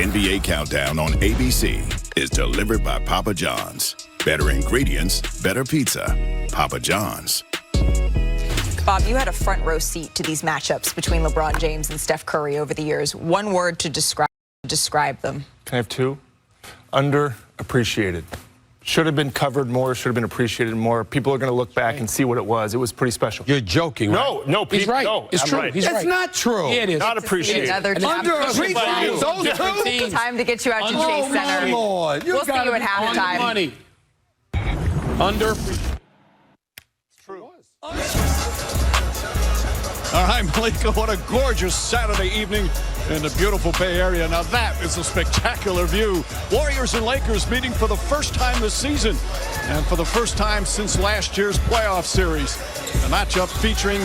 NBA Countdown on ABC is delivered by Papa John's. Better ingredients, better pizza. Papa John's. Bob, you had a front row seat to these matchups between LeBron James and Steph Curry over the years. One word to describe them. Can I have two? Underappreciated. Should have been covered more, should have been appreciated more. People are going to look back and see what it was. It was pretty special. You're joking, right? No, he's right. No, it's true. right. He's That's right. not true. Yeah, it is. Not appreciated. Underappreciated. Those two? Time to get you out to Chase Center. Oh, my Lord. We'll see you at On the halftime. money. Underappreciated. It's true. All right, Malika, what a gorgeous Saturday evening in the beautiful Bay Area. Now that is a spectacular view. Warriors and Lakers meeting for the first time this season and for the first time since last year's playoff series. A matchup featuring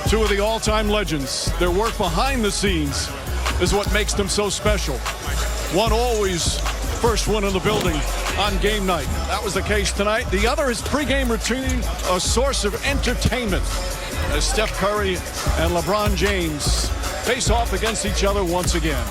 two of the all-time legends. Their work behind the scenes is what makes them so special. One always first one in the building on game night. That was the case tonight. The other is pregame routine, a source of entertainment, as Steph Curry and LeBron James face off against each other once again.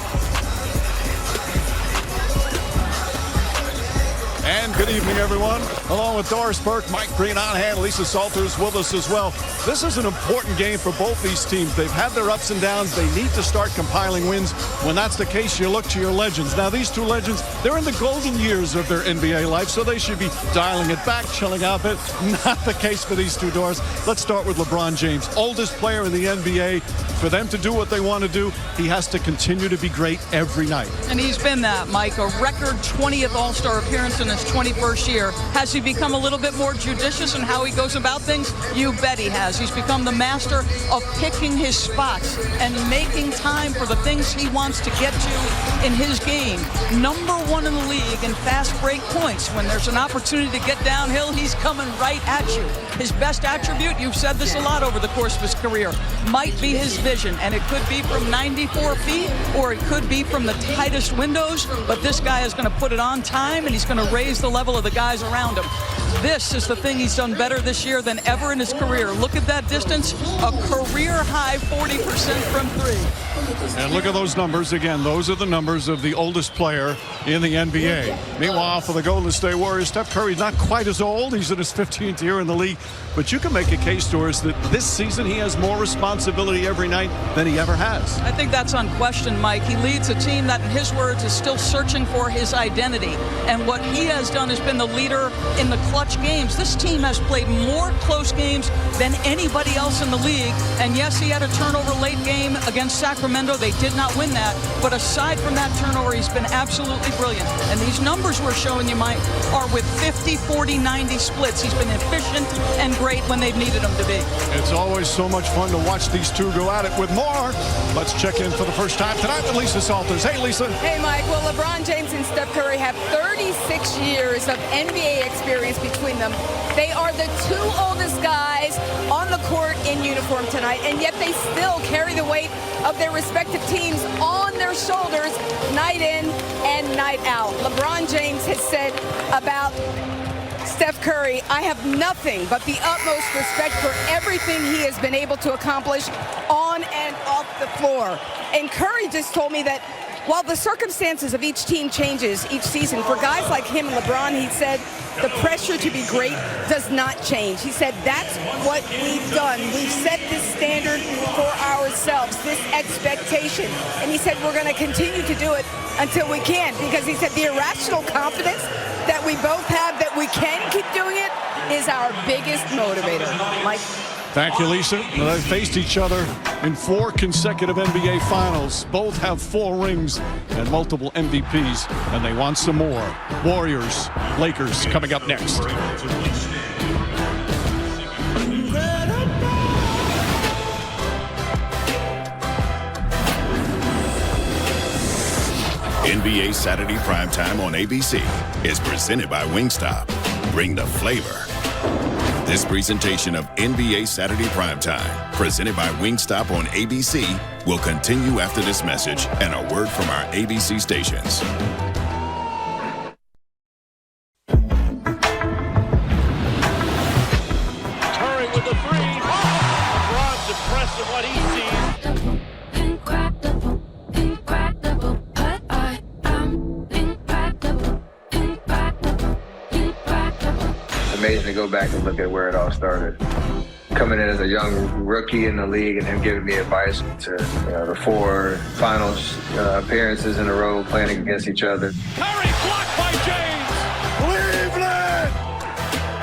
And good evening, everyone. Along with Doris Burke, Mike Green on hand, Lisa Salters with us as well. This is an important game for both these teams. They've had their ups and downs. They need to start compiling wins. When that's the case, you look to your legends. Now, these two legends, they're in the golden years of their NBA life, so they should be dialing it back, chilling out a bit. Not the case for these two doors. Let's start with LeBron James, oldest player in the NBA. For them to do what they want to do, he has to continue to be great every night. And he's been that, Mike. A record 20th All-Star appearance in his 21st year. Has he become a little bit more judicious in how he goes about things? You bet he has. He's become the master of picking his spots and making time for the things he wants to get to in his game. Number one in the league in fast break points. When there's an opportunity to get downhill, he's coming right at you. His best attribute, you've said this a lot over the course of his career, might be his vision. And it could be from 94 feet or it could be from the tightest windows. But this guy is going to put it on time and he's going to raise the level of the guys around him. This is the thing he's done better this year than ever in his career. Look at that distance, a career-high 40% from three. And look at those numbers again. Those are the numbers of the oldest player in the NBA. Meanwhile, for the Golden State Warriors, Steph Curry's not quite as old. He's in his 15th year in the league. But you can make a case, Doris, that this season he has more responsibility every night than he ever has. I think that's unquestioned, Mike. He leads a team that, in his words, is still searching for his identity. And what he has done has been the leader in the clutch games. This team has played more close games than anybody else in the league. And yes, he had a turnover late game against Sacramento. They did not win that. But aside from that turnover, he's been absolutely brilliant. And these numbers we're showing you, Mike, are with 50, 40, 90 splits. He's been efficient and great when they've needed him to be. It's always so much fun to watch these two go at it. With more, let's check in for the first time tonight with Lisa Salters. Hey, Lisa. Hey, Mike. Well, LeBron James and Steph Curry have 36 years of NBA experience between them. They are the two oldest guys on the court in uniform tonight, and yet they still carry the weight of their respective teams on their shoulders night in and night out. LeBron James has said about Steph Curry, I have nothing but the utmost respect for everything he has been able to accomplish on and off the floor. And Curry just told me that while the circumstances of each team changes each season, for guys like him and LeBron, he said the pressure to be great does not change. He said that's what we've done. We've set this standard for ourselves, this expectation. And he said we're going to continue to do it until we can, because he said the irrational confidence that we both have that we can keep doing it is our biggest motivator. Mike? Thank you, Lisa. They faced each other in 4 consecutive NBA Finals. Both have 4 rings and multiple MVPs, and they want some more. Warriors, Lakers coming up next. NBA Saturday Primetime on ABC is presented by Wingstop. Bring the flavor. This presentation of NBA Saturday Primetime, presented by Wingstop on ABC, will continue after this message and a word from our ABC stations. Curry with the three. LeBron's impressed with what he sees. go back and look at where it all started. Coming in as a young rookie in the league and him giving me advice to the 4 finals appearances in a row playing against each other. Curry blocked by James. Cleveland!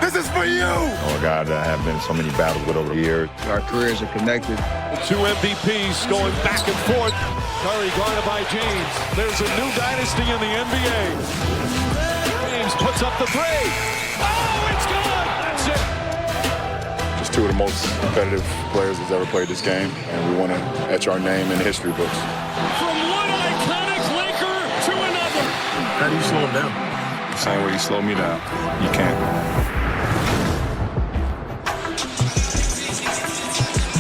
This is for you! Oh, a guy that I have been in so many battles with over the years. Our careers are connected. The 2 MVPs going back and forth. Curry guarded by James. There's a new dynasty in the NBA. James puts up the 3. Oh, it's good! That's it. Just 2 of the most competitive players that's ever played this game, and we want to etch our name in the history books. From one iconic Laker to another. How do you slow him down? The same way you slow me down. You can't.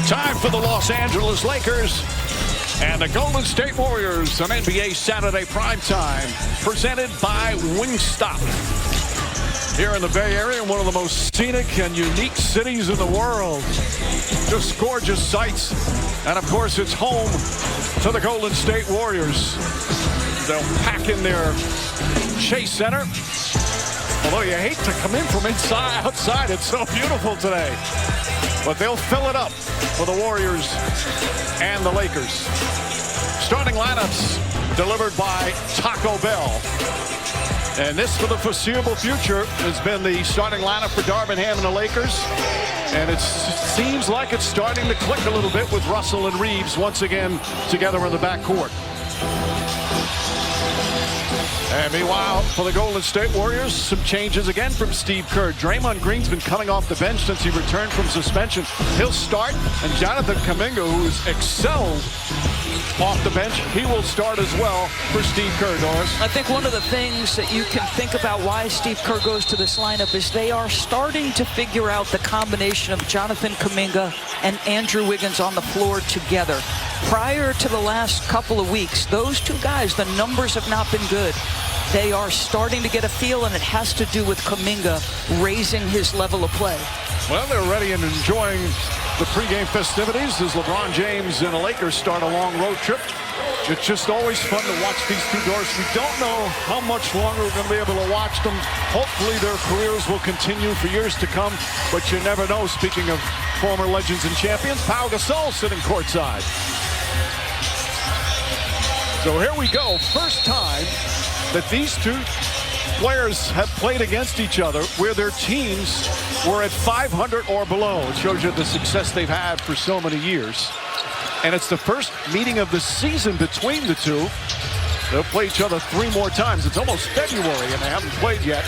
Time for the Los Angeles Lakers and the Golden State Warriors on NBA Saturday Primetime, presented by Wingstop. Here in the Bay Area, one of the most scenic and unique cities in the world. Just gorgeous sights. And of course, it's home to the Golden State Warriors. They'll pack in their Chase Center. Although you hate to come in from outside, it's so beautiful today. But they'll fill it up for the Warriors and the Lakers. Starting lineups delivered by Taco Bell. And this, for the foreseeable future, has been the starting lineup for Darvin Ham and the Lakers. And it seems like it's starting to click a little bit with Russell and Reeves once again together in the backcourt. And meanwhile, for the Golden State Warriors, some changes again from Steve Kerr. Draymond Green's been coming off the bench since he returned from suspension. He'll start, and Jonathan Kuminga, who's excelled off the bench, he will start as well for Steve Kerr, Doris. I think one of the things that you can think about why Steve Kerr goes to this lineup is they are starting to figure out the combination of Jonathan Kuminga and Andrew Wiggins on the floor together. Prior to the last couple of weeks, those 2 guys, the numbers have not been good. They are starting to get a feel, and it has to do with Kuminga raising his level of play. Well, they're ready and enjoying the pregame festivities as LeBron James and the Lakers start a long road trip. It's just always fun to watch these 2 doors. We don't know how much longer we're going to be able to watch them. Hopefully their careers will continue for years to come, but you never know. Speaking of former legends and champions, Pau Gasol sitting courtside. So here we go. First time that these 2 players have played against each other where their teams were at 500 or below. It shows you the success they've had for so many years. And it's the first meeting of the season between the 2. They'll play each other 3 more times. It's almost February and they haven't played yet.